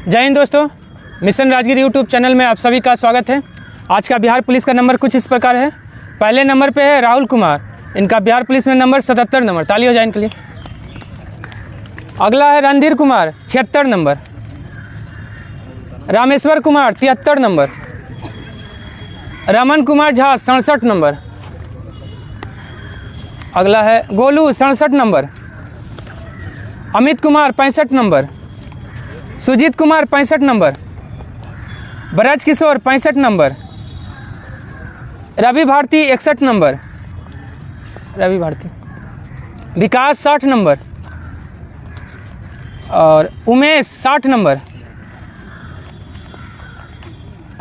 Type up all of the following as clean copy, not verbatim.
जय हिंद दोस्तों, mission Rajgir YouTube channel में आप सभी का स्वागत है। आज का बिहार पुलिस का नंबर कुछ इस प्रकार है। पहले नंबर पे है राहुल कुमार, इनका बिहार पुलिस में नंबर 77 नंबर, ताली हो जाए इनके लिए। अगला है Randhir Kumar 76 number, Rameshwar Kumar 73 number, Raman Kumar Jha 67 number. अगला है Golu 67 number, Amit Kumar 65 number, Sujit Kumar 65 number, Braj Kishore 65 number, Ravi Bharti 61 number, Ravi Bharti, Vikas 60 number और Umesh 60 number,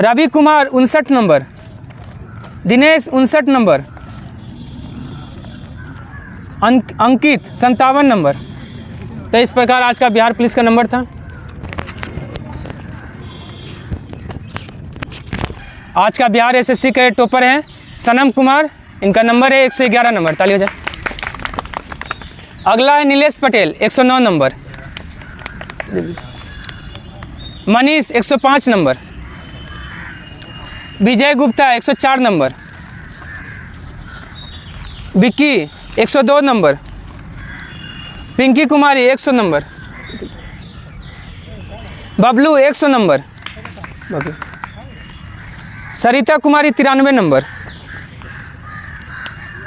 Ravi Kumar 59 number, Dinesh 59 number, Ankit 57 number. तो इस प्रकार आज का बिहार पुलिस का नंबर था। आज का बिहार एसएससी के टॉपर हैं सनम कुमार, इनका नंबर है 111 नंबर, ताली हो जाए। अगला है नीलेश पटेल 109 नंबर, मनीष 105 नंबर, विजय गुप्ता 104 नंबर, विक्की 102 नंबर, पिंकी कुमारी 100 number, Bablu 100 number, Sarita Kumari 93 number,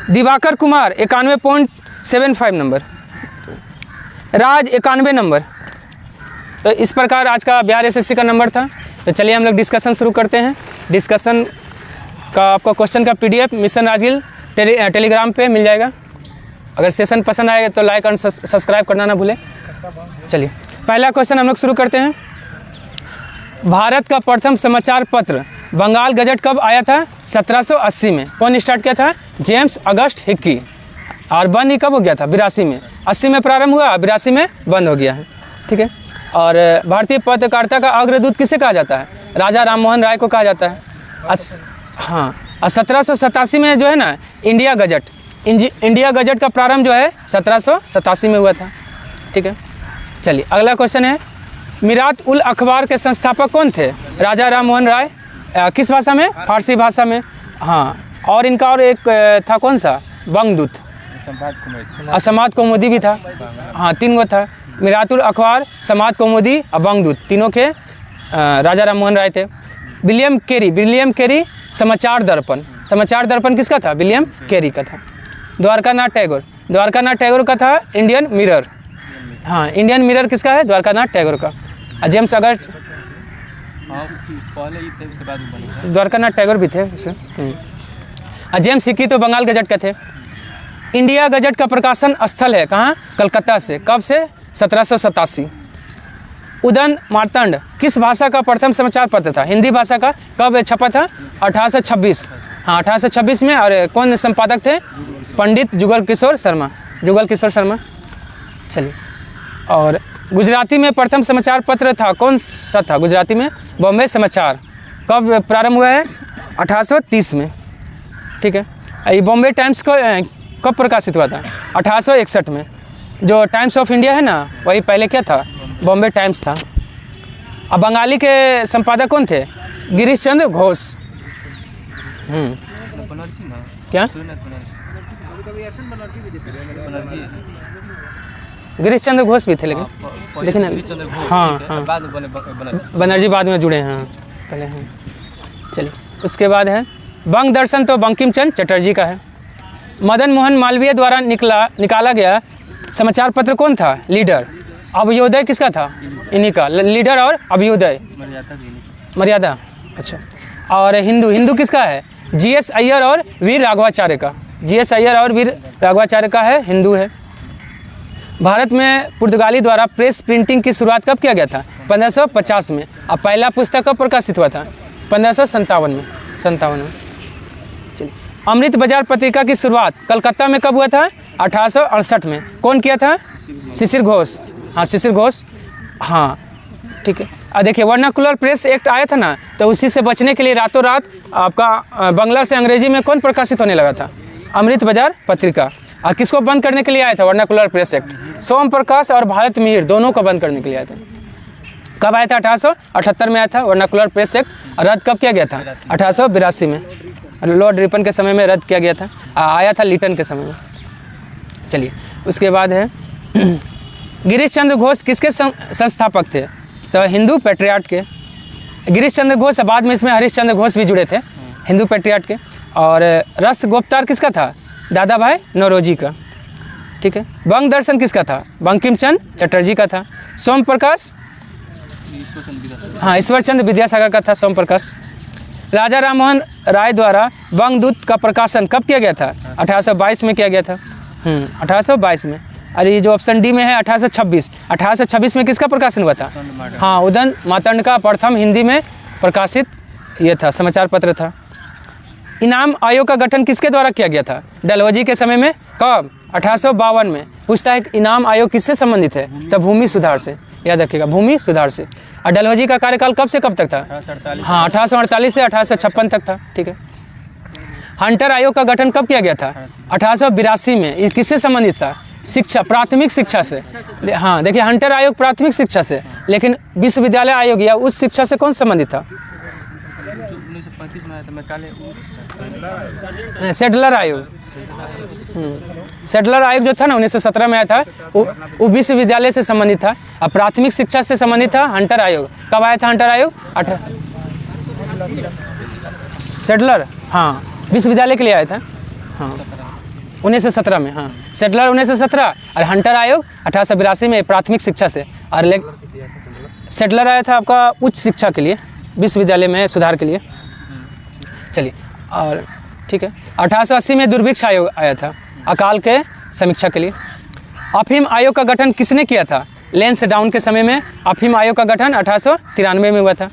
Diwakar Kumar 91.75 number, राज 91 नंबर। तो इस प्रकार आज का बिहार एसएससी का नंबर था। तो चलिए हम लोग डिस्कशन शुरू करते हैं। डिस्कशन का आपको क्वेश्चन का पीडीएफ मिशन राजगीर टेलीग्राम पे मिल जाएगा। अगर सेशन पसंद आएगा तो लाइक और सब्सक्राइब करना ना भूलें। चलिए पहला क्वेश्चन हम लोग शुरू करते हैं। भारत का प्रथम समाचार पत्र बंगाल गजट कब आया था? 1780 में। कौन स्टार्ट किया था? James August Hickey. और बंद ही कब हो गया था? 82 में। 80 में प्रारंभ हुआ, 82 में बंद हो गया है। ठीक है। और भारतीय पत्रकारिता का अग्रदूत किसे कहा जाता है? राजा राम मोहन राय को कहा जाता है। हाँ, और 1787 में जो है ना इंडिया गजट का प्रारंभ जो है 1787 में हुआ था। ठीक है। चलिए अगला क्वेश्चन है, मिरात उल अखबार के संस्थापक कौन थे? राजा राम मोहन राय। किस भाषा में? फारसी भाषा में। हाँ, और इनका और एक था कौन सा? बंगदूत, समाद कौमुदी भी था। हाँ, 3 गो था, मिरात उल अखबार, समाद कौमुदी और बंगदूत, तीनों के राजा राम मोहन राय थे। विलियम कैरी समाचार दर्पण किसका था? विलियम कैरी का था। द्वारकानाथ टैगोर का था इंडियन मिरर। हाँ, इंडियन मिरर किसका है? द्वारकानाथ टैगोर का। जेम्स अगस्ट, द्वारकानाथ टैगोर भी थे उसमें। जेम्स हिक्की तो बंगाल गजट का थे। इंडिया गजट का प्रकाशन स्थल है कहाँ? कलकत्ता से। कब से? 1787। उदन मार्तंड किस भाषा का प्रथम समाचार पत्र था? हिंदी भाषा का। कब छपा था? 1826। हाँ, 1826 में। और कौन संपादक थे? पंडित जुगल किशोर शर्मा। चलिए, और गुजराती में प्रथम समाचार पत्र था कौन सा था? गुजराती में बॉम्बे समाचार। कब प्रारंभ हुआ है? 1830 में। ठीक है। ये बॉम्बे टाइम्स को कब प्रकाशित हुआ था? 1861 में। जो टाइम्स ऑफ इंडिया है ना, वही पहले क्या था? बॉम्बे टाइम्स था। अब बंगाली के संपादक कौन थे? गिरीश चंद्र घोष। क्या? गिरीश चंद्र घोष भी थे, लेकिन हाँ, बनर्जी बाद में जुड़े हैं पहले। हाँ, चलिए उसके बाद है बंग दर्शन, तो बंकिम चंद्र चटर्जी का है। मदन मोहन मालवीय द्वारा निकाला गया समाचार पत्र कौन था? लीडर। अभ्युदय किसका था? इन्हीं का। लीडर और अभ्युदय, मर्यादा। अच्छा। और हिंदू किसका है? जीएस अय्यर और वीर राघवाचार्य का। जीएस अय्यर और वीर राघवाचार्य का है, हिंदू है। भारत में पुर्तगाली द्वारा प्रेस प्रिंटिंग की शुरुआत कब किया गया था? 1550 में। अब पहला पुस्तक कब प्रकाशित हुआ था? 1557 में। चलिए, अमृत बाजार पत्रिका की शुरुआत कलकत्ता में कब हुआ था? 1868 में। कौन किया था? शिशिर घोष। हाँ, शिशिर घोष। हाँ, ठीक है। अब देखिए, वर्नाकुलर प्रेस एक्ट आया था ना, तो उसी से बचने के लिए रातों रात आपका बांग्ला से अंग्रेजी में कौन प्रकाशित होने लगा था? अमृत बाजार पत्रिका। और किसको बंद करने के लिए आया था वर्नाकुलर प्रेस एक्ट? सोम प्रकाश और भारत मिहिर दोनों को बंद करने के लिए आया था। कब आया था? 1878 में आया था। वर्नाकुलर प्रेस एक्ट रद्द कब किया गया था? 1882 में। लॉर्ड रिपन के समय में रद्द किया गया था। आया था लिटन के समय में। चलिए उसके बाद है गिरीश चंद्र घोष किसके संस्थापक थे? तो हिंदू पैट्रियाट के। गिरीश चंद्र घोष, बाद में इसमें हरीश चंद्र घोष भी जुड़े थे, हिंदू पैट्रियाट के। और रस्त गुप्तार किसका था? दादा भाई नौरोजी का। ठीक है। बंग दर्शन किसका था? बंकिम चंद्र चटर्जी का था। सोम प्रकाश, हाँ ईश्वर चंद्र विद्यासागर का था सोम प्रकाश। राजा राममोहन राय द्वारा बंगदूत का प्रकाशन कब किया गया था? 1822 में किया गया था। 1822 में। अरे ये जो ऑप्शन डी में है 1826। 1826 में किसका प्रकाशन हुआ था? हाँ उदंत मातंड का प्रथम हिंदी में प्रकाशित ये था, समाचार पत्र था। इनाम आयोग का गठन किसके द्वारा किया गया था? डलहौजी के समय में। कब? 1852 में। पूछता है कि इनाम आयोग किससे संबंधित है? तो भूमि सुधार से, याद रखिएगा, भूमि सुधार से। और डलहौजी का कार्यकाल कब से कब तक था? हाँ 1848 से 1856 तक था। ठीक है। हंटर आयोग का गठन कब किया गया था? 1882 में। ये किससे संबंधित था? शिक्षा, प्राथमिक शिक्षा से। हाँ देखिए, हंटर आयोग प्राथमिक शिक्षा से, लेकिन विश्वविद्यालय आयोग या उच्च शिक्षा से कौन संबंधित था? 1935 में आया था मैकाले सेटलर आयोग। सेटलर आयोग जो था ना 1917 में आया था, वो विश्वविद्यालय से संबंधित था। अब प्राथमिक शिक्षा से संबंधित था हंटर आयोग। कब आया था हंटर आयोग? सेटलर, हाँ विश्वविद्यालय के लिए आया था। हाँ 1917 में। हाँ सेटलर 1917 और हंटर आयोग 1882 में प्राथमिक शिक्षा से। और सेटलर आया था आपका उच्च शिक्षा के लिए, विश्वविद्यालय में सुधार के लिए। चलिए और ठीक है। 1880 में दुर्भिक्ष आयोग आया था, अकाल के समीक्षा के लिए। अफीम आयोग का गठन किसने किया था? लेंस डाउन के समय में अफीम आयोग का गठन 1893 में हुआ था।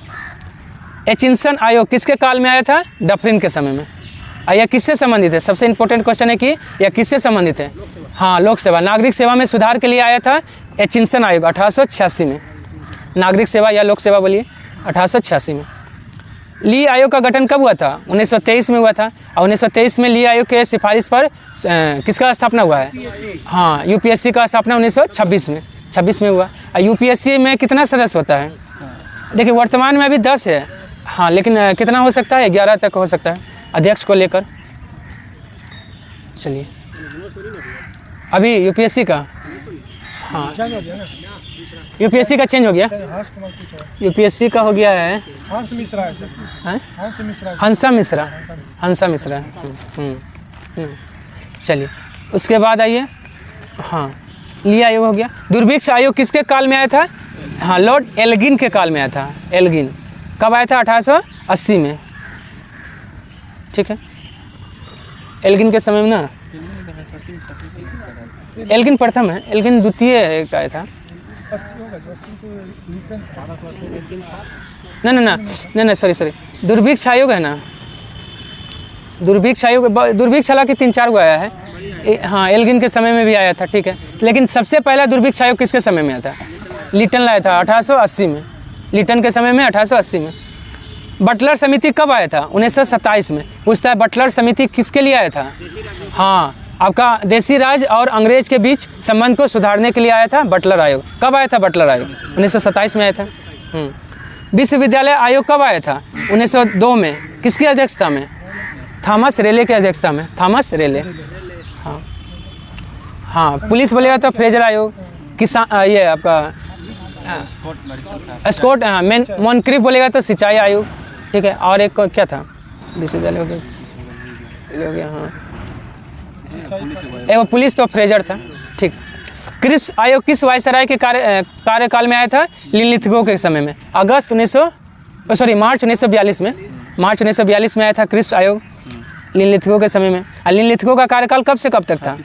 एचिंसन आयोग किसके काल में आया था? डफरिन के समय में। यह किससे संबंधित है? सबसे इंपॉर्टेंट क्वेश्चन है कि यह किससे संबंधित है? हाँ लोक सेवा, नागरिक सेवा में सुधार के लिए आया था एचिंसन आयोग 1886 में। नागरिक सेवा या लोक सेवा बोलिए, 1886 में। ली आयोग का गठन कब हुआ था? 1923 में हुआ था। और 1923 में ली आयोग के सिफारिश पर किसका स्थापना हुआ है? हाँ यूपीएससी का स्थापना 1926 में, 26 में हुआ। और यूपीएससी में कितना सदस्य होता है? देखिए वर्तमान में अभी 10 है। हाँ लेकिन कितना हो सकता है? 11 तक हो सकता है अध्यक्ष को लेकर। चलिए अभी यूपीएससी का, हाँ यूपीएससी का चेंज हो गया। यूपीएससी का हो गया है हंसा मिश्रा। चलिए उसके बाद आइए, हाँ ली आयोग हो गया। दुर्भिक्ष आयोग किसके काल में आया था? हाँ लॉर्ड एल्गिन के काल में आया था। एल्गिन कब आया था? 1880 में। ठीक है। एल्गिन के समय में ना, एल्गिन प्रथम है, एल्गिन द्वितीय का आया था। ना सॉरी दुर्भिक्ष आयोग है ना, दुर्भिक्ष आयोग, दुर्भिक्ष हालांकि 3-4 गो आया है। हाँ एल्गिन के समय में भी आया था। ठीक है। लेकिन सबसे पहला दुर्भिक्ष आयोग किसके समय में आया था? लिटन लाया था 1880 में। लिटन के समय में 1880 में। बटलर समिति कब आया था? 1927 में। पूछता है बटलर समिति किसके लिए आया था? हाँ आपका देसी राज और अंग्रेज के बीच संबंध को सुधारने के लिए आया था बटलर आयोग। कब आया था बटलर आयोग? 1927 में आया था। विश्वविद्यालय आयोग कब आया था? 1902 में। किसकी अध्यक्षता में? थॉमस रेले की अध्यक्षता में। थॉमस रेले। हाँ पुलिस बोलेगा तो फ्रेजर आयोग। किसान ये आपका स्कॉट, हाँ मोनक्रीफ बोलेगा तो सिंचाई आयोग। ठीक है। और एक क्या था? विश्वविद्यालय हो गया। हाँ एक पुलिस तो फ्रेजर था। ठीक। क्रिप्स आयोग किस वायसराय के कार्यकाल में आया था? लिनलिथगो के समय में। मार्च 1942 में। मार्च 1942 में आया था क्रिप्स आयोग लिनलिथगो के समय में। और लिनलिथगो का कार्यकाल कब से कब तक था?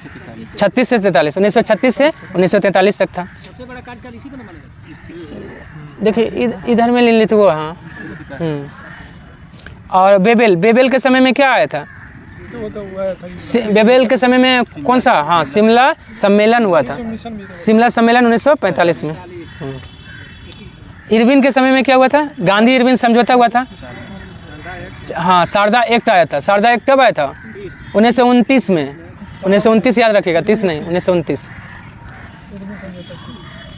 36 से 43। 1936 से 1943 तक था। सबसे बड़ा कार्यकाल इसी को मानेगा। देखिए इधर में लिनलिथगो, हाँ। और बेबेल के समय में क्या आया था? बेबेल के समय में कौन सा? हाँ शिमला सम्मेलन हुआ था। शिमला सम्मेलन 1945 में। इरविन के समय में क्या हुआ था? गांधी इरविन समझौता हुआ था। हाँ शारदा एक्ट आया था। शारदा एक्ट कब आया था? 1929 में। 1929 याद रखिएगा, 30 नहीं, 1929।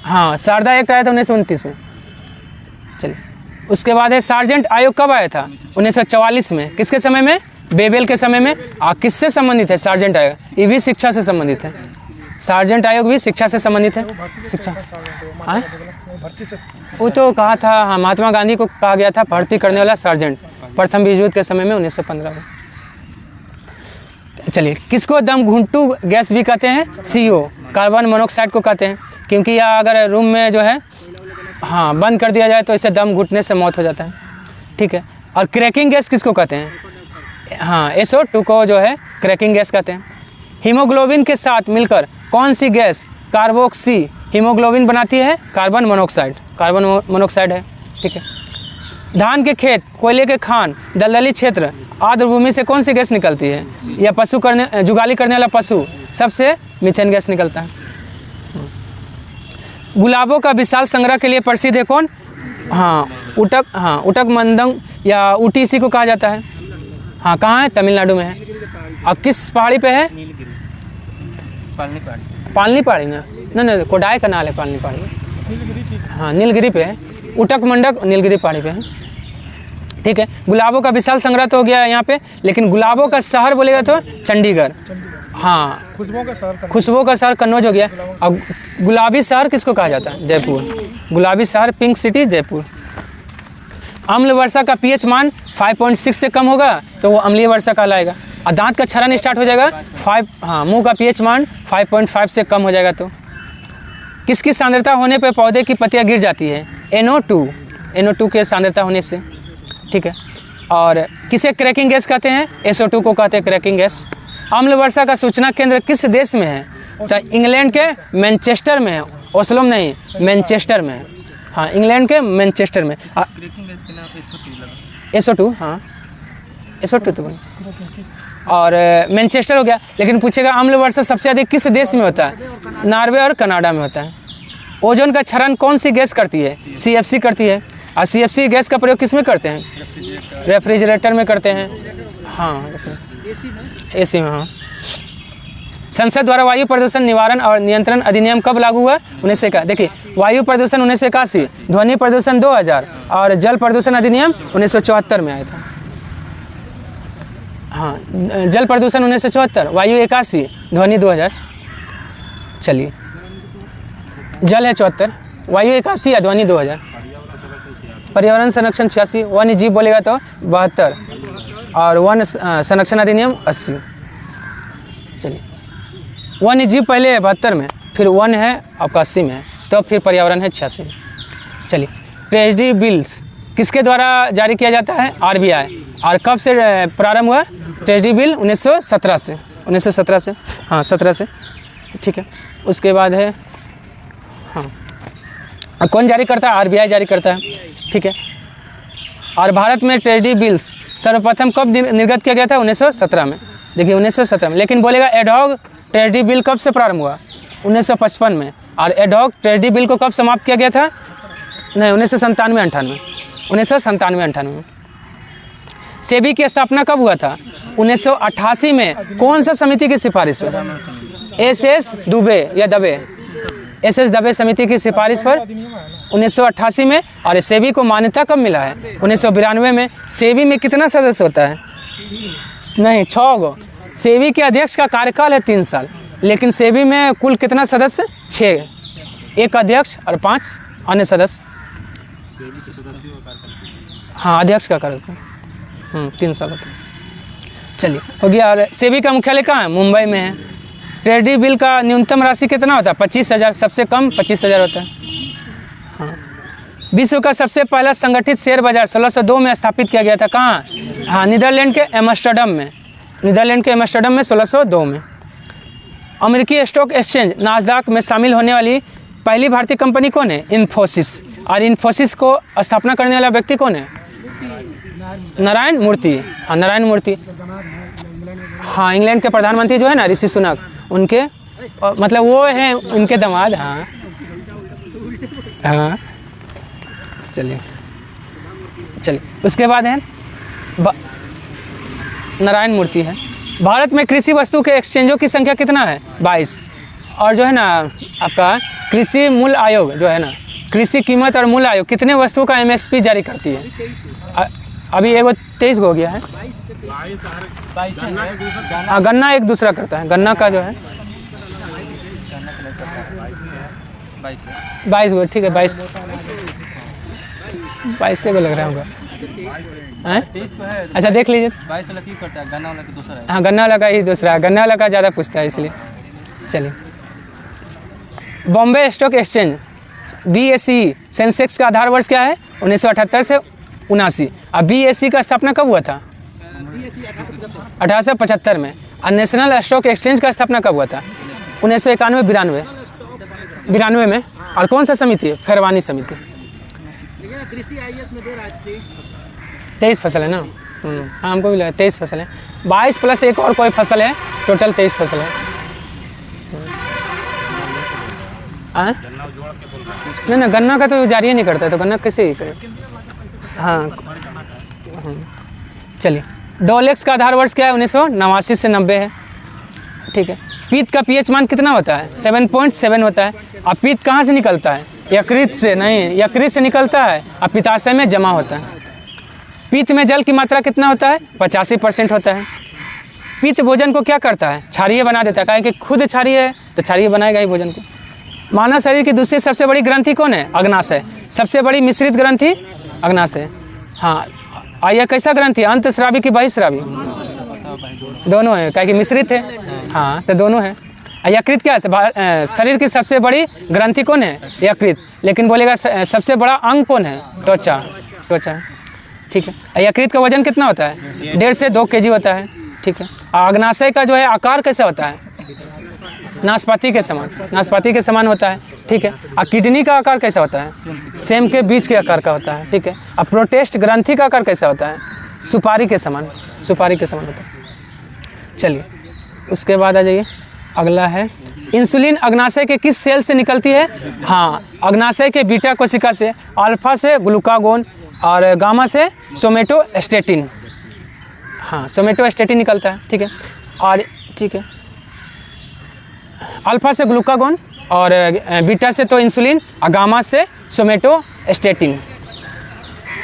हाँ शारदा एक्ट आया था 1929 में। चलिए, उसके बाद है सार्जेंट आयोग कब आया था? 1944 में। किसके समय में? बेबेल के समय में। किससे संबंधित है सार्जेंट आयोग? ये भी शिक्षा से संबंधित है। सार्जेंट आयोग भी शिक्षा से संबंधित है। शिक्षा, हाँ वो तो कहा था, हाँ महात्मा गांधी को कहा गया था भर्ती करने वाला सार्जेंट, प्रथम विश्व युद्ध के समय में 1915 में। चलिए, किसको दम घुंटू गैस भी कहते हैं? CO, कार्बन मोनोऑक्साइड को कहते हैं, क्योंकि यह अगर रूम में जो है हाँ बंद कर दिया जाए तो इसे दम घुटने से मौत हो जाता है। ठीक है। और क्रैकिंग गैस किसको कहते हैं? हाँ SO2 को जो है क्रैकिंग गैस कहते हैं। हीमोग्लोबिन के साथ मिलकर कौन सी गैस कार्बोक्सी हीमोग्लोबिन बनाती है? Carbon monoxide. कार्बन मोनोऑक्साइड है। ठीक है। धान के खेत, कोयले के खान, दलदली क्षेत्र, आर्द्र भूमि से कौन सी गैस निकलती है? या जुगाली करने वाला पशु सबसे मीथेन गैस निकलता है। गुलाबों का विशाल संग्रह के लिए प्रसिद्ध है कौन? उटक मंदंग या ऊटी इसी को कहा जाता है। कहाँ है? तमिलनाडु में है। और किस पहाड़ी पे है? पालनी पहाड़ी ना, नहीं कोडाई कनाल है पालनी पहाड़ी। नीलगिरी पे है। उटक मंडक नीलगिरी पहाड़ी पे है। ठीक है। गुलाबों का विशाल संग्रह तो हो गया यहाँ पे, लेकिन गुलाबों का शहर बोलेगा तो चंडीगढ़। खुशबू का शहर कन्नौज हो गया। अब गुलाबी शहर किसको कहा जाता है? जयपुर। गुलाबी शहर, पिंक सिटी, जयपुर। अम्ल वर्षा का pH मान 5.6 से कम होगा तो वो अम्लीय वर्षा कहलाएगा। और दांत का क्षरण स्टार्ट हो जाएगा 5, मुंह का pH मान 5.5 से कम हो जाएगा। तो किसकी सांद्रता होने पर पौधे की पत्तियां गिर जाती है? NO2 के सांद्रता होने से। ठीक है। और किसे क्रैकिंग गैस कहते हैं? SO2 को कहते हैं क्रैकिंग गैस। अम्ल वर्षा का सूचना केंद्र किस देश में है? तो इंग्लैंड के मैनचेस्टर में है। ओस्लो में नहीं, मैनचेस्टर में है। इंग्लैंड के मैनचेस्टर में। SO2, SO2 तो और मैनचेस्टर हो गया। लेकिन पूछेगा अम्ल वर्षा सबसे अधिक किस देश में होता है? नॉर्वे और कनाडा में होता है। ओजोन का क्षरण कौन सी गैस करती है? CFC करती है। और CFC गैस का प्रयोग किस में करते हैं? रेफ्रिजरेटर में करते हैं। AC में। संसद द्वारा वायु प्रदूषण निवारण और नियंत्रण अधिनियम कब लागू हुआ? 1981। देखिए, वायु प्रदूषण 1981, ध्वनि प्रदूषण 2000 और जल प्रदूषण अधिनियम 1974 में आया था। जल प्रदूषण 1974, वायु 81, ध्वनि 2000। चलिए, जल है 74, वायु 81 या ध्वनि 2000। पर्यावरण संरक्षण 86, वन्य जीव बोलेगा तो 72 और वन संरक्षण अधिनियम 80। चलिए, वन्य जीव पहले है 72 में, फिर वन है आपका 80 में है, तो फिर पर्यावरण है 86 में। चलिए, ट्रेजरी बिल्स किसके द्वारा जारी किया जाता है? RBI। और कब से प्रारंभ हुआ ट्रेजरी बिल? 1917 से। 1917 से, 17 से। ठीक है। उसके बाद है कौन जारी करता है? RBI जारी करता है। ठीक है। और भारत में ट्रेजरी बिल्स सर्वप्रथम कब निर्गत किया गया था? 1917 में। देखिए, 1917 में। लेकिन बोलेगा एडहॉक ट्रेजरी बिल कब से प्रारंभ हुआ? 1955 में। और एडहॉक ट्रेजरी बिल को कब समाप्त किया गया था? नहीं, 1997-98 में। सेबी की स्थापना कब हुआ था? 1988 में। कौन सा समिति की सिफारिश पर? SS दबे समिति की सिफारिश पर 1988 में। और सेबी को मान्यता कब मिला है? 1992 में। सेबी में कितना सदस्य होता है? नहीं, 6 गो। सेबी के अध्यक्ष का कार्यकाल है 3 साल, लेकिन सेबी में कुल कितना सदस्य? 6, 1 अध्यक्ष और 5 अन्य सदस्य। अध्यक्ष का कार्यकाल 3 साल होता है। चलिए, हो गया। और सेबी का मुख्यालय कहाँ है? मुंबई में है। ट्रेजरी बिल का न्यूनतम राशि कितना होता है? 25,000। सबसे कम 25,000 होता है। विश्व का सबसे पहला संगठित शेयर बाजार 1602 में स्थापित किया गया था। कहाँ? नीदरलैंड के एम्स्टर्डम में। 1602 में। अमेरिकी स्टॉक एक्सचेंज नास्डॉक में शामिल होने वाली पहली भारतीय कंपनी कौन है? इन्फोसिस। और इन्फोसिस को स्थापना करने वाला व्यक्ति कौन है? नारायण मूर्ति। नारायण मूर्ति। इंग्लैंड के प्रधानमंत्री जो है ना, ऋषि सुनक, उनके मतलब वो हैं उनके दामाद। चलिए, उसके बाद है नारायण मूर्ति है। भारत में कृषि वस्तु के एक्सचेंजों की संख्या कितना है? 22। और जो है ना आपका कृषि मूल्य आयोग जो है ना, कृषि कीमत और मूल्य आयोग कितने वस्तुओं का MSP जारी करती है? अभी एगो 23 हो गया है। 22 हाँ, गन्ना एक दूसरा करता है, गन्ना का जो है 22 गो, ठीक है 22 को लग रहा होगा। हैं? 23 को है। अच्छा देख लीजिए। 22 वाला क्यों करता है? गन्ना वाला तो दूसरा है। हाँ, गन्ना वाला का ही दूसरा है, गन्ना वाला का ज़्यादा पूछता है इसलिए। चलिए, Bombay stock exchange BSE Sensex का आधार वर्ष क्या है? 1978 से 79। अब BSE का स्थापना कब हुआ था? 1875 में। और नेशनल स्टॉक एक्सचेंज का स्थापना कब हुआ था? 1991 92 में। और कौन सा समिति है? खैरवानी समिति। 23 फसल है ना? हाँ, हमको भी लगा 23 फसल है। 22 प्लस एक और कोई फसल है, टोटल 23 फसल है। नहीं, गन्ना का तो जारी नहीं करता है, तो गन्ना कैसे ही करे? हाँ, चलिए, डोलेक्स का आधार वर्ष क्या है? 1989 से 90 है, ठीक है। पीत का pH मान कितना होता है? 7.7 होता है। अब पीत कहाँ से निकलता है? यकृत से नहीं, यकृत से निकलता है और पित्ताशय में जमा होता है। पीत में जल की मात्रा कितना होता है? 85% होता है। पीत भोजन को क्या करता है? क्षारीय बना देता है, काहे कि खुद क्षारीय है तो क्षारीय बनाएगा ही भोजन को। मानव शरीर की दूसरी सबसे बड़ी ग्रंथि कौन है? अग्नाशय। सबसे बड़ी मिश्रित ग्रंथि अग्नाशय। हाँ, और यह कैसा ग्रंथि? अंतस्रावी की बहिस्रावी? दोनों है, काहे कि मिश्रित है। हाँ, तो दोनों है। यकृत क्या है? शरीर की सबसे बड़ी ग्रंथि कौन है? यकृत। लेकिन बोलेगा सबसे बड़ा अंग कौन है? त्वचा। त्वचा, ठीक है। यकृत का वजन कितना होता है? 1.5 से 2 kg होता है, ठीक है। और अग्नाशय का जो है आकार कैसा होता है? नाशपाती के समान, नाशपाती के समान होता है, ठीक है। और किडनी का आकार कैसा होता है? सेम के बीच के आकार का होता है, ठीक है। और प्रोटेस्ट ग्रंथि का आकार कैसा होता है? सुपारी के समान, सुपारी के समान होता है। चलिए, उसके बाद आ जाइए, अगला है इंसुलिन अग्नाशय के किस सेल से निकलती है? हाँ, अग्नाशय के बीटा कोशिका से, अल्फा से ग्लूकागोन और गामा से सोमेटोस्टेटिन। हाँ, सोमेटोस्टेटिन निकलता है, ठीक है। और ठीक है, अल्फा से ग्लूकागोन और बीटा से तो इंसुलिन और गामा से सोमेटोस्टेटिन।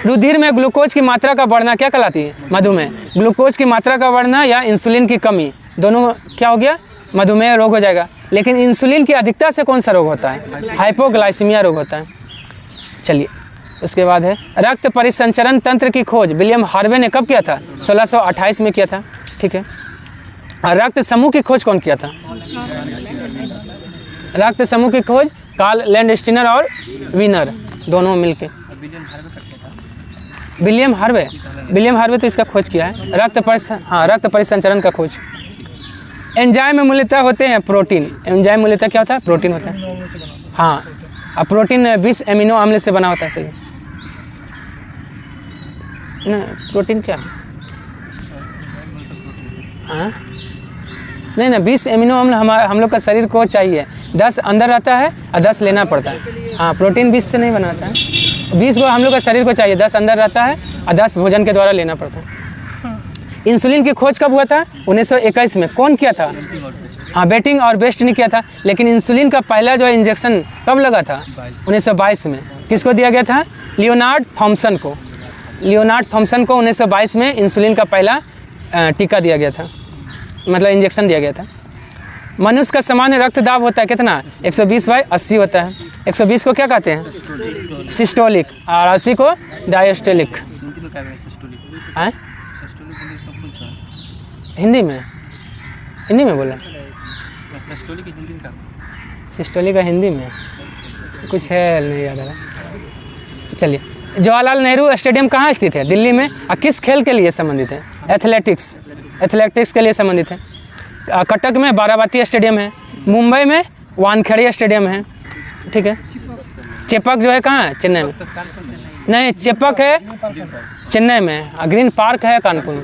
रुधिर में ग्लूकोज की मात्रा का बढ़ना क्या कहलाती है? मधुमेह। ग्लूकोज की मात्रा का बढ़ना या इंसुलिन की कमी, दोनों क्या हो गया? मधुमेह रोग हो जाएगा। लेकिन इंसुलिन की अधिकता से कौन सा रोग होता है? हाइपोग्लाइसीमिया रोग होता है। चलिए, उसके बाद है रक्त परिसंचरण तंत्र की खोज विलियम हार्वे ने कब किया था? 1628 में किया था, ठीक है। और रक्त समूह की खोज कौन किया था? रक्त समूह की खोज कार्ल लैंडस्टीनर और वीनर, दोनों मिलके। विलियम हार्वे, विलियम हार्वे तो इसका खोज किया है, रक्त परिसंचरण का खोज। एंजाइम में मूलतः होते हैं प्रोटीन। एंजाइम मूलतः क्या होता है? प्रोटीन होता है। हाँ, अब प्रोटीन 20 एमिनो अम्ल से बना होता है, सही ना? प्रोटीन क्या? हाँ, नहीं ना, 20 एमिनो अम्ल हम लोग का शरीर को चाहिए। 10 अंदर रहता है और 10 लेना पड़ता है। हाँ, प्रोटीन 20 से नहीं बनाता है, 20 को हम लोग का शरीर को चाहिए, 10 अंदर रहता है और 10 भोजन के द्वारा लेना पड़ता है। इंसुलिन की खोज कब हुआ था? 1921 में। कौन किया था? हाँ, बेटिंग और बेस्ट ने किया था। लेकिन इंसुलिन का पहला जो इंजेक्शन कब लगा था? 1922 में। किसको दिया गया था? लियोनार्ड थॉम्सन को। लियोनार्ड थॉम्सन को 1922 में इंसुलिन का पहला टीका दिया गया था, मतलब इंजेक्शन दिया गया था। मनुष्य का सामान्य रक्तदाब होता है कितना? 120/80 होता है। 120 को क्या कहते हैं? सिस्टोलिक, और 80 को डायस्टोलिक। हैं? हिंदी में, हिंदी में बोला। सिस्टोलिक का हिंदी में कुछ है, नहीं याद आ रहा। चलिए, जवाहरलाल नेहरू स्टेडियम कहाँ स्थित है? दिल्ली में। और किस खेल के लिए संबंधित है? एथलेटिक्स, एथलेटिक्स के लिए संबंधित है। कटक में बाराबती स्टेडियम है। मुंबई में वानखेड़े स्टेडियम है, ठीक है। चेपक जो है कहाँ है? चेन्नई में। नहीं, चेपक है चेन्नई में, ग्रीन पार्क है कानपुर में।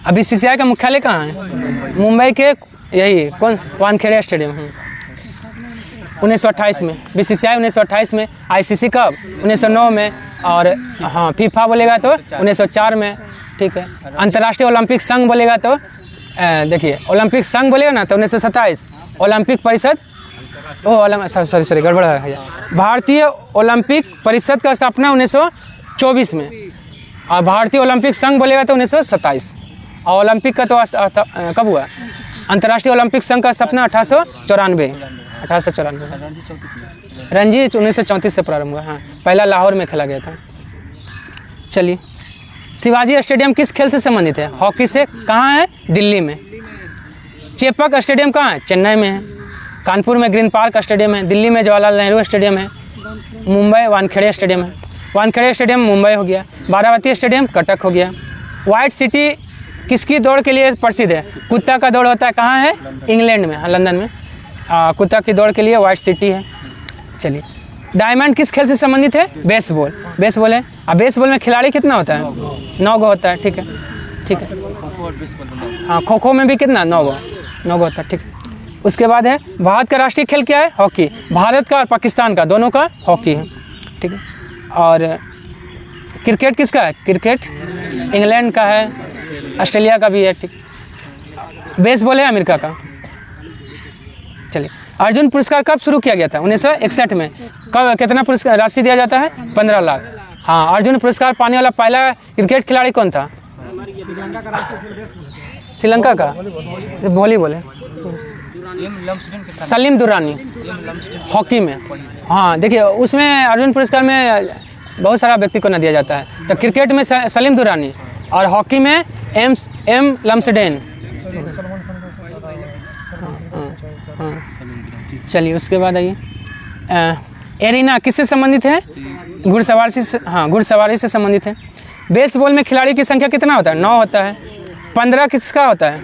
अभी BCCI का मुख्यालय कहाँ है? मुंबई के यही कौन? वानखेड़े स्टेडियम है। 1928 में BCCI, 1928 में। ICC कब? 1909 में। और हाँ, फीफा बोलेगा तो 1904 में, ठीक है। अंतर्राष्ट्रीय ओलंपिक संघ बोलेगा तो देखिए, ओलंपिक संघ बोलेगा ना तो 1927। ओलंपिक परिषद सॉरी गड़बड़ है। भारतीय ओलंपिक परिषद का स्थापना 1924 में, और भारतीय ओलंपिक संघ बोलेगा तो 1927, और ओलंपिक का तो कब हुआ? अंतर्राष्ट्रीय ओलंपिक संघ का स्थापना 1894। रणजी 1934 से प्रारंभ हुआ। हाँ, पहला लाहौर में खेला गया था। चलिए, शिवाजी स्टेडियम किस खेल से संबंधित है? हॉकी से। कहाँ है? दिल्ली में। चेपक स्टेडियम कहाँ है? चेन्नई में है। कानपुर में ग्रीन पार्क स्टेडियम है। दिल्ली में जवाहरलाल नेहरू स्टेडियम है। मुंबई वानखेड़े स्टेडियम है। वानखेड़े स्टेडियम मुंबई हो गया। बारावती स्टेडियम कटक हो गया। व्हाइट सिटी किसकी दौड़ के लिए प्रसिद्ध है? कुत्ता का दौड़ होता है। कहाँ है? इंग्लैंड में, हाँ, लंदन में। कुत्ता की दौड़ के लिए व्हाइट सिटी है। चलिए, डायमंड किस खेल से संबंधित है? बेसबॉल। बेसबॉल है। अब बेसबॉल में खिलाड़ी कितना होता है? 9 गो होता है। ठीक है, ठीक है। हाँ, खो खो में भी कितना? 9 गो होता है। ठीक है। उसके बाद है भारत का राष्ट्रीय खेल क्या है? हॉकी। भारत का और पाकिस्तान का दोनों का हॉकी है। ठीक है। और क्रिकेट किसका है? क्रिकेट इंग्लैंड का है, ऑस्ट्रेलिया का भी है। ठीक। बेसबॉल है अमेरिका का। चलिए, अर्जुन पुरस्कार कब शुरू किया गया था? 1961 में। कब, कितना पुरस्कार राशि दिया जाता है? 15 लाख। हाँ, अर्जुन पुरस्कार पाने वाला पहला क्रिकेट खिलाड़ी कौन था? श्रीलंका का वॉलीबॉल है, सलीम दुरानी। हॉकी में, हाँ, देखिए उसमें अर्जुन पुरस्कार में बहुत सारा व्यक्ति को न दिया जाता है। तो क्रिकेट में सलीम दुरानी, और हॉकी में एम लम्सडेन। चलिए, उसके बाद आइए, एरिना किससे संबंधित है? घुड़सवारी से। हाँ, घुड़सवारी से संबंधित है। बेसबॉल में खिलाड़ी की संख्या कितना होता है? 9 होता है। 15 किसका होता है?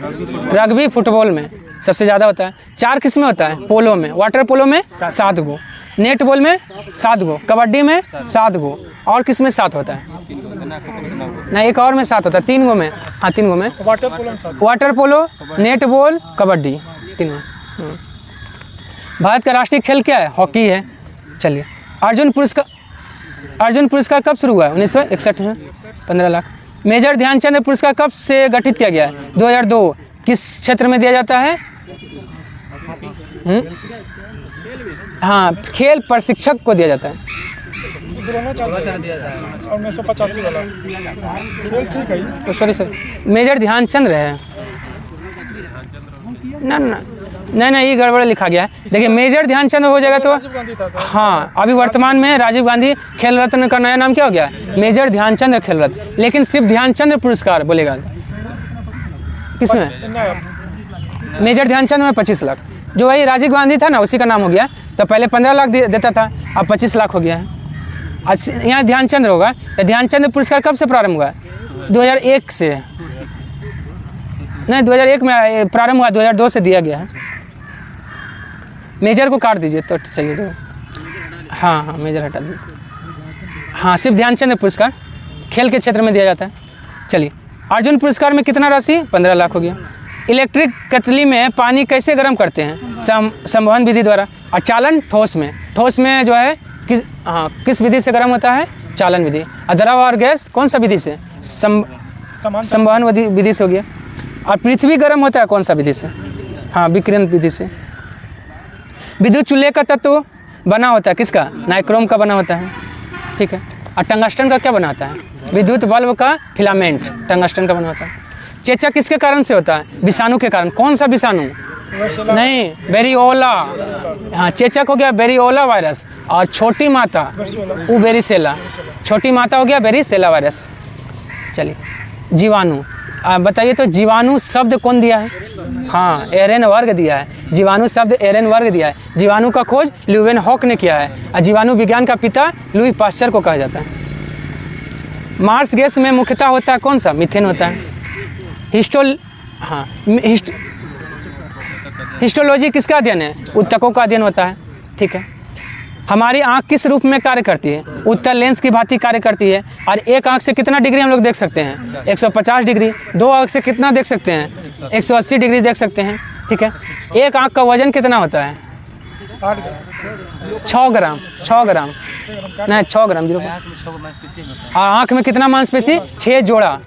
रग्बी फुटबॉल में सबसे ज़्यादा होता है। 4 किस में होता है? पोलो में। वाटर पोलो में 7 गो। नेट बॉल में 7 गो। कबड्डी में 7 गो। और किस में 7 होता है? नहीं, एक और में 7 होता है। 3 गो में। हाँ, 3 गो में। Water polo, net ball, kabaddi, 3 गो। भारत का राष्ट्रीय खेल क्या है? हॉकी है। चलिए, अर्जुन पुरस्कार कब शुरू हुआ है? 1961 में, 15 लाख। मेजर ध्यानचंद पुरस्कार कब से गठित किया गया है? 2002। किस क्षेत्र में दिया जाता है? हाँ, खेल प्रशिक्षक को दिया जाता है। 1985 वाला तो सॉरी सर, मेजर ध्यानचंद रहे ना, नहीं, ये गड़बड़ लिखा गया है। देखिए, मेजर ध्यानचंद हो जाएगा तो हाँ, अभी वर्तमान में राजीव गांधी खेल रत्न का नया नाम क्या हो गया? मेजर ध्यानचंद खेल रत्न। लेकिन सिर्फ ध्यानचंद पुरस्कार बोलेगा किसमें? मेजर ध्यानचंद में 25 लाख। जो वही राजीव गांधी था ना, उसी का नाम हो गया। तो पहले 15 लाख देता था, अब 25 लाख हो गया है। आज यहाँ ध्यानचंद होगा। तो ध्यानचंद पुरस्कार कब से प्रारंभ हुआ? 2001 से। नहीं, 2001 में प्रारंभ हुआ, 2002 से दिया गया है। मेजर को काट दीजिए तो चाहिए तो। हाँ, मेजर हटा दीजिए। हाँ, सिर्फ ध्यानचंद पुरस्कार खेल के क्षेत्र में दिया जाता है। चलिए, अर्जुन पुरस्कार में कितना राशि? 15 लाख हो गया। इलेक्ट्रिक केतली में पानी कैसे गर्म करते हैं? संवहन विधि द्वारा। और चालन ठोस में जो है किस विधि से गर्म होता है? चालन विधि। और द्रव और गैस कौन सा विधि से? संवहन विधि से हो गया। और पृथ्वी गर्म होता है कौन सा विधि से? हाँ, विकिरण विधि से। विद्युत चूल्हे का तत्व बना होता है किसका? नाइक्रोम का बना होता है। ठीक है। और टंगस्टन का क्या बना होता है? विद्युत बल्ब का फिलामेंट टंगस्टन का बना होता है। चेचक किसके कारण से होता है? विषाणु के कारण। कौन सा विषाणु? नहीं, बेरियोला। हाँ, चेचक हो गया बेरियोला वायरस। और छोटी माता वो बेरिसेला। छोटी माता हो गया बेरिसेला वायरस। चलिए, जीवाणु बताइए तो जीवाणु शब्द कौन दिया है? हाँ, एरेन वर्ग दिया है। जीवाणु शब्द एरेन वर्ग दिया है। जीवाणु का खोज ल्यूवेनहॉक ने किया है। और जीवाणु विज्ञान का पिता लुई पास्चर को कहा जाता है। मार्स गैस में मुख्यतः होता है कौन सा? मीथेन होता है। हिस्टोलॉजी किसका अध्ययन है? उत्तकों का अध्ययन होता है। ठीक है। हमारी आँख किस रूप में कार्य करती है? उत्तल लेंस की भांति कार्य करती है। और एक आँख से कितना डिग्री हम लोग देख सकते हैं? 150 डिग्री। 2 आँख से कितना देख सकते हैं? 180 डिग्री देख सकते हैं। ठीक है। एक आँख का वजन कितना होता है? 6 ग्राम। नहीं, 6 ग्राम। और आँख में कितना मांसपेशी? 6 जोड़ा।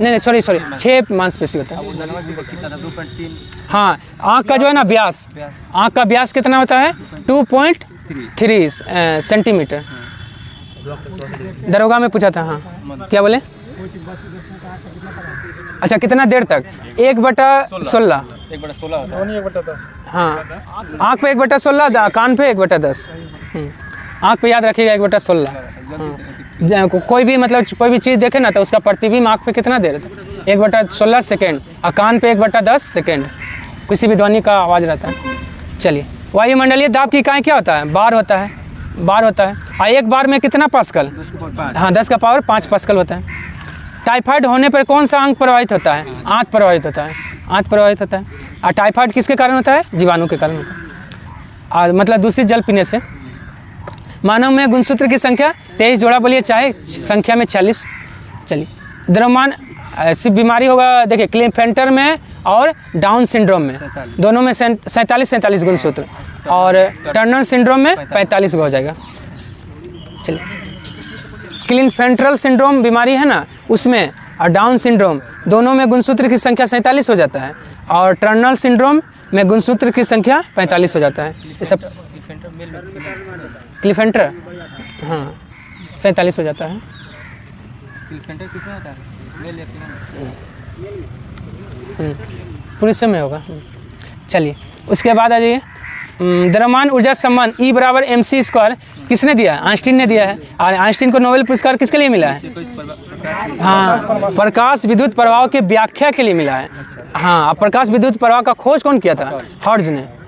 नहीं सॉरी 6 मांसपेशी होता है। वो जानवर की कितना था 2.3 हाँ, आँख का जो है ना व्यास, व्यास आँख का व्यास कितना होता है 2.3 सेंटीमीटर। दरोगा में पूछा था। हाँ, क्या बोले? अच्छा, कितना देर तक? 1/16। 1/16 होता है। धोनी 1/10। हाँ, आँख पे 1/16, कान पे 1/10। आँख पे याद रखिएगा 1/16। कोई भी मतलब कोई भी चीज़ देखे ना तो उसका प्रतिबिंब आँख पे कितना देर? 1/16 सेकेंड, और कान पे 1/10 सेकेंड किसी भी ध्वनि का आवाज़ रहता है। चलिए, वायुमंडलीय दाब की इकाई क्या होता है? बार होता है, बार होता है। और एक बार में कितना पास्कल? हाँ, 10 का पावर 5 पास्कल होता है। टाइफाइड होने पर कौन सा अंग प्रभावित होता है? आँत प्रभावित होता है, आँत प्रभावित होता है। और टाइफाइड किसके कारण होता है? जीवाणु के कारण होता है, और मतलब दूषित जल पीने से। मानव में गुणसूत्र की संख्या 23 जोड़ा बोलिए, चाहे संख्या में 40। चलिए, द्रव्यमान ऐसी बीमारी होगा, देखिए क्लिफेंटर में और डाउन सिंड्रोम में, दोनों में 47 गुणसूत्र, और टर्नर सिंड्रोम में 45 हो जाएगा। चलिए, क्लिफेंटरल सिंड्रोम बीमारी है ना, उसमें और डाउन सिंड्रोम दोनों में गुणसूत्र की संख्या 47 हो जाता है, और टर्नर सिंड्रोम में गुणसूत्र की संख्या 45 हो जाता है। ये सब क्लिफेंटर, हाँ, 47 हो जाता है। क्लिफेंटर किसमें होता है? मेल या फीमेल? पुरुष में होगा। चलिए, उसके बाद आ जाइए, द्रव्यमान ऊर्जा संबंध E = mc² किसने दिया है? आइंस्टीन ने दिया है। और आइंस्टीन को नोबेल पुरस्कार किसके लिए मिला है? हाँ, प्रकाश विद्युत प्रभाव के व्याख्या के लिए मिला है। हाँ, प्रकाश विद्युत प्रभाव का खोज कौन किया था?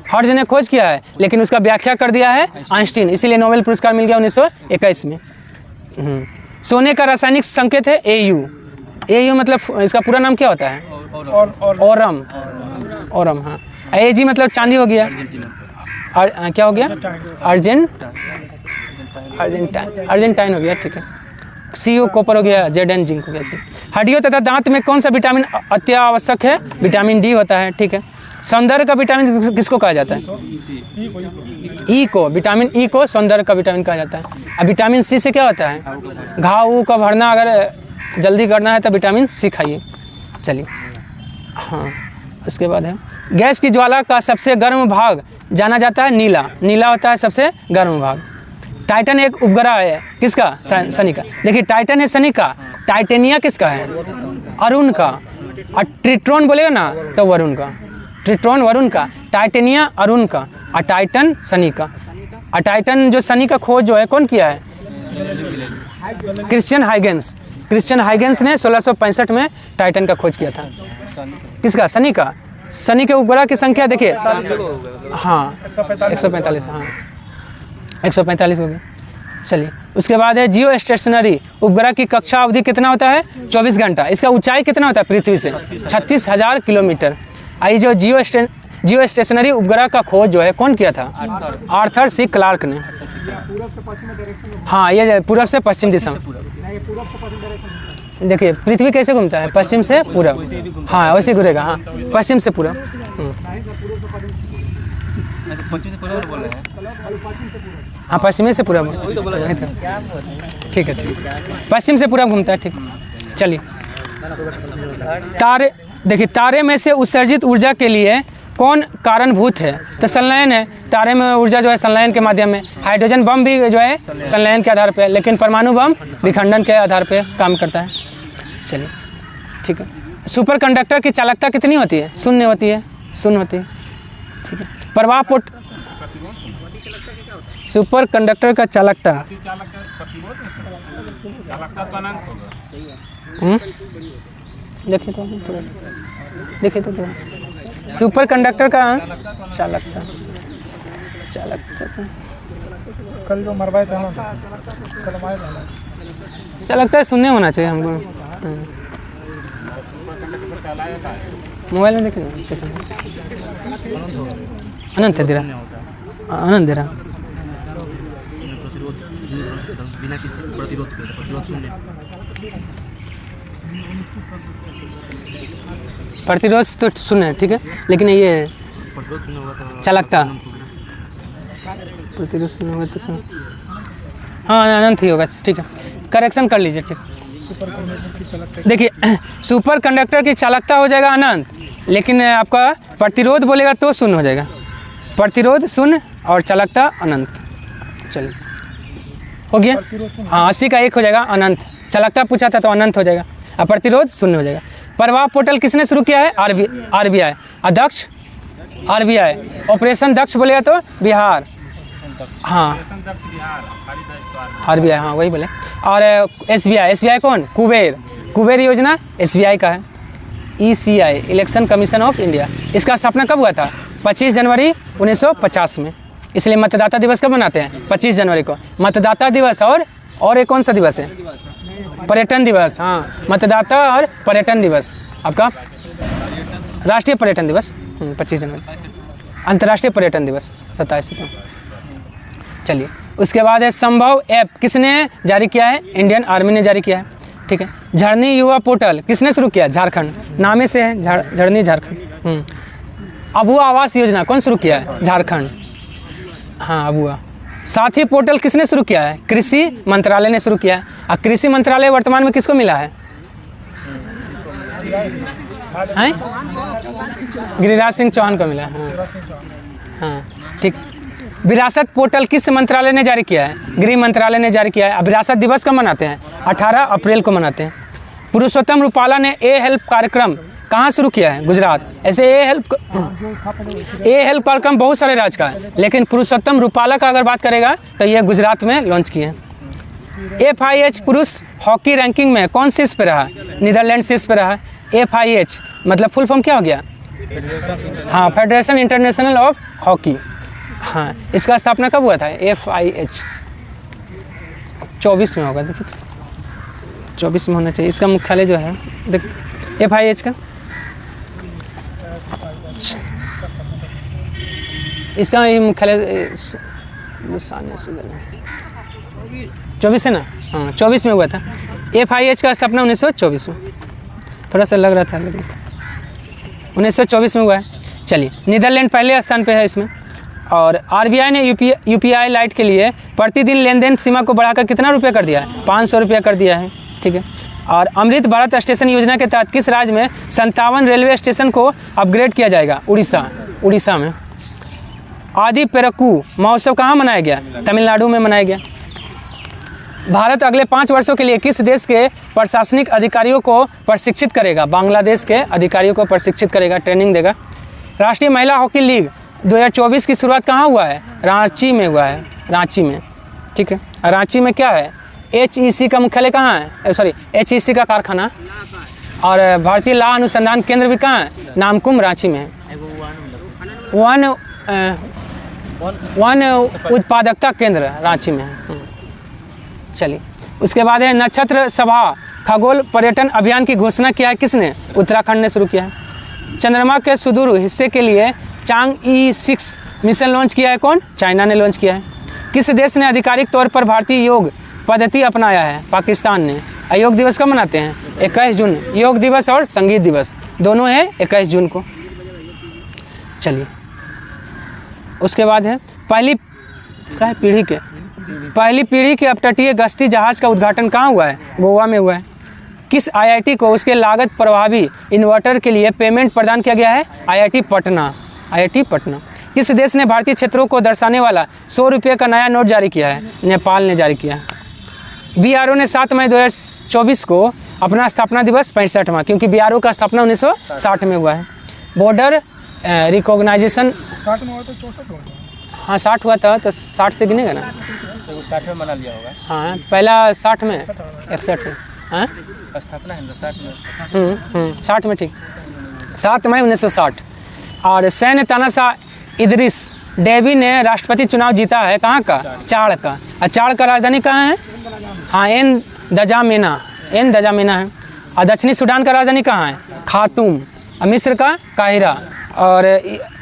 हर्ट्ज ने खोज किया है, लेकिन उसका व्याख्या कर दिया है आइंस्टीन, इसीलिए नोबेल पुरस्कार मिल गया 1921 में। सोने का रासायनिक संकेत है AU मतलब इसका पूरा नाम क्या होता है? ओरम। हाँ, AG मतलब चांदी हो गया। और क्या हो गया? अर्जेंटाइन हो गया, ठीक है। CO कॉपर हो गया, Zn जिंक हो गया। हड्डियों तथा दांत में कौन सा विटामिन अत्यावश्यक है? विटामिन D होता है, ठीक है। सौंदर्य का विटामिन किसको कहा जाता है? E को, विटामिन E को सौंदर्य का विटामिन कहा जाता है। अब विटामिन C से क्या होता है? घाव का भरना अगर जल्दी करना है तो विटामिन C खाइए। चलिए, हाँ, उसके बाद है गैस की ज्वाला का सबसे गर्म भाग जाना जाता है नीला होता है सबसे गर्म भाग। टाइटन एक उपग्रह है किसका? शनि का। देखिए, टाइटन है शनि का, टाइटेनिया किसका है? अरुण का। और ट्रिट्रॉन बोलेगा ना तो वरुण का, ट्रिट्रॉन वरुण का, टाइटेनिया अरुण का, और टाइटन शनि का। और टाइटन जो शनि का खोज जो है कौन किया है? क्रिश्चियन हाइगेंस ने 1665 में टाइटन का खोज किया था। किसका? शनि का। शनि के उपग्रह की संख्या देखिए, हाँ 145, हाँ 145 हो गया। चलिए, उसके बाद है जियो स्टेशनरी उपग्रह की कक्षा अवधि कितना होता है? 24 घंटा। इसका ऊंचाई कितना होता है पृथ्वी से? 36,000 किलोमीटर। आई जो जियो स्टेशनरी उपग्रह का खोज जो है कौन किया था? आर्थर सी क्लार्क ने। हाँ, ये पूरब से पश्चिम दिशा। देखिए, पृथ्वी कैसे घूमता है? पश्चिम से पूरब। हाँ, वैसे घूरेगा। हाँ, पश्चिम से पूरब। हाँ, पश्चिमी से पूरब। ठीक है, पश्चिम से पूरब घूमता है, ठीक। चलिए, तारे, देखिए तारे में से उत्सर्जित ऊर्जा के लिए कौन कारणभूत है? तो संलयन है। तारे में ऊर्जा जो है संलयन के माध्यम में। हाइड्रोजन बम भी जो है संलयन के आधार पर, लेकिन परमाणु बम विखंडन के आधार पर काम करता है। चलिए, ठीक है। सुपर कंडक्टर की चालकता कितनी होती है? शून्य होती है, ठीक है। प्रवाह पोट सुपर कंडक्टर का चालकता देखिए तो थोड़ा सा देखिए तो सुपर कंडक्टर का चालकता कल जो मरवाए थे ना, कल हमारे चालकता है शून्य होना चाहिए हमको। मोबाइल में देखिए अनंत है तेरा, आनंद दे रहा बिना किसी प्रतिरोध के, प्रतिरोध शून्य। प्रतिरोध तो शून्य है, ठीक है, लेकिन ये प्रतिरोध शून्य होगा तो चालकता प्रतिरोध शून्य होगा तो हाँ अनंत ही होगा, ठीक है। करेक्शन कर लीजिए, ठीक। सुपर कंडक्टर की चालकता देखिए सुपर कंडक्टर की चालकता हो जाएगा अनंत, लेकिन आपका प्रतिरोध बोलेगा तो शून्य हो जाएगा। प्रतिरोध शून्य और चालकता अनंत। चलिए हो गया। हाँ 80 का 1 हो जाएगा अनंत। चालकता पूछा था तो अनंत हो जाएगा और प्रतिरोध शून्य हो जाएगा। प्रवाह पोर्टल किसने शुरू किया है? RBI। अध्यक्ष RBI। ऑपरेशन दक्ष बोलेगा तो बिहार। हाँ RBI, हाँ वही बोले। और SBI कौन? कुबेर योजना SBI का है। ECI election commission of India, इसका स्थापना कब हुआ था? 25 जनवरी 1950 में। इसलिए मतदाता दिवस कब मनाते हैं? 25 जनवरी को। मतदाता दिवस और एक कौन सा दिवस है? पर्यटन दिवस। हाँ मतदाता और पर्यटन दिवस आपका राष्ट्रीय पर्यटन दिवस 25 जनवरी। अंतर्राष्ट्रीय पर्यटन दिवस 27 सितंबर। चलिए उसके बाद है संभव ऐप किसने जारी किया है? इंडियन आर्मी ने जारी किया है। ठीक है। झरनी युवा पोर्टल किसने शुरू किया? झारखंड, नामे से है झरनी झारखंड। अबुआ आवास योजना कौन शुरू किया है? झारखंड। हाँ अबुआ। साथी पोर्टल किसने शुरू किया है? कृषि मंत्रालय ने शुरू किया है। और कृषि मंत्रालय वर्तमान में किसको मिला है? गिरिराज सिंह चौहान को मिला है। हाँ ठीक। विरासत पोर्टल किस मंत्रालय ने जारी किया है? गृह मंत्रालय ने जारी किया है। अब विरासत दिवस कब मनाते हैं? 18 अप्रैल को मनाते हैं। पुरुषोत्तम रूपाला ने ए हेल्प कार्यक्रम कहाँ शुरू किया है? गुजरात। ऐसे ए हेल्प कार्यक्रम बहुत सारे राज्य का है, लेकिन पुरुषोत्तम रूपाला का अगर बात करेगा तो ये गुजरात में लॉन्च किए हैं। FIH पुरुष हॉकी रैंकिंग में कौन शीर्ष पे रहा? नीदरलैंड शीर्ष पे रहा। FIH मतलब फुल फॉर्म क्या हो गया? हाँ फेडरेशन इंटरनेशनल ऑफ हॉकी। हाँ इसका स्थापना कब हुआ था? FIH 24 में होगा। देखिए 24 में होना चाहिए। इसका मुख्यालय जो है देख FIH का, इसका ये मुख्यालय 24 है ना? हाँ 24 में हुआ था। FIH का स्थापना 1924 में। थोड़ा सा लग रहा था लेकिन 1924 में हुआ है। चलिए नीदरलैंड पहले स्थान पे है इसमें। और RBI ने UPI लाइट के लिए प्रतिदिन लेनदेन सीमा को बढ़ाकर कितना रुपया कर दिया है? 500 रुपया कर दिया है। ठीक है। और अमृत भारत स्टेशन योजना के तहत किस राज्य में 57 रेलवे स्टेशन को अपग्रेड किया जाएगा? उड़ीसा में। आदि पेरकू महोत्सव कहाँ मनाया गया? तमिलनाडु में मनाया गया। भारत अगले 5 वर्षों के लिए किस देश के प्रशासनिक अधिकारियों को प्रशिक्षित करेगा? बांग्लादेश के अधिकारियों को प्रशिक्षित करेगा, ट्रेनिंग देगा। राष्ट्रीय महिला हॉकी लीग 2024 की शुरुआत कहाँ हुआ है? रांची में हुआ है। रांची में। ठीक है। रांची में क्या है? HEC का मुख्यालय कहाँ है? सॉरी HEC का कारखाना। और भारतीय ला अनुसंधान केंद्र भी कहाँ है? नामकुम रांची में है। वन उत्पादकता केंद्र रांची में है। चलिए उसके बाद है नक्षत्र सभा खगोल पर्यटन अभियान की घोषणा किया है किसने? उत्तराखंड ने शुरू किया है। चंद्रमा के सुदूर हिस्से के लिए चांग-E6 मिशन लॉन्च किया है कौन? चाइना ने लॉन्च किया है। किस देश ने आधिकारिक तौर पर भारतीय योग पद्धति अपनाया है? पाकिस्तान ने। योग दिवस कब मनाते हैं? 21 जून। योग दिवस और संगीत दिवस दोनों है 21 जून को। चलिए उसके बाद है पहली पीढ़ी के अपतटीय गश्ती जहाज का उद्घाटन कहाँ हुआ है? गोवा में हुआ है। किस IIT को उसके लागत प्रभावी इन्वर्टर के लिए पेमेंट प्रदान किया गया है? IIT पटना। किस देश ने भारतीय क्षेत्रों को दर्शाने वाला 100 रुपये का नया नोट जारी किया है? नेपाल ने जारी किया है। BRO ने 7 मई 2024 को अपना स्थापना दिवस 65वां, क्योंकि BRO का स्थापना 1960 में हुआ है। बॉर्डर रिकॉग्नाइजेशन 60 में हुआ तो 64 हुआ था। हाँ 60 हुआ था तो 60 से गिनेगा ना? तो 60 में मना लिया होगा। हाँ पहला 60 में 61 में। हाँ स्थापना है 60 में। 60 में ठीक। 7 मई 1960। और सैन्य तानाशाह इदरिस डेबी ने राष्ट्रपति चुनाव जीता है कहाँ का? चाड़ का। और चाड़ का राजधानी कहाँ है? हाँ एन दजामेना है। और दक्षिणी सूडान का राजधानी कहाँ है? खार्तूम। और मिस्र का काहिरा। और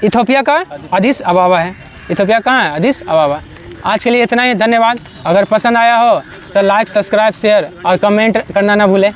इथोपिया का अदिस अबाबा है। इथोपिया कहाँ है? अदिस अबाबा। आज के लिए इतना ही। धन्यवाद। अगर पसंद आया हो तो लाइक, सब्सक्राइब, शेयर और कमेंट करना ना भूलें।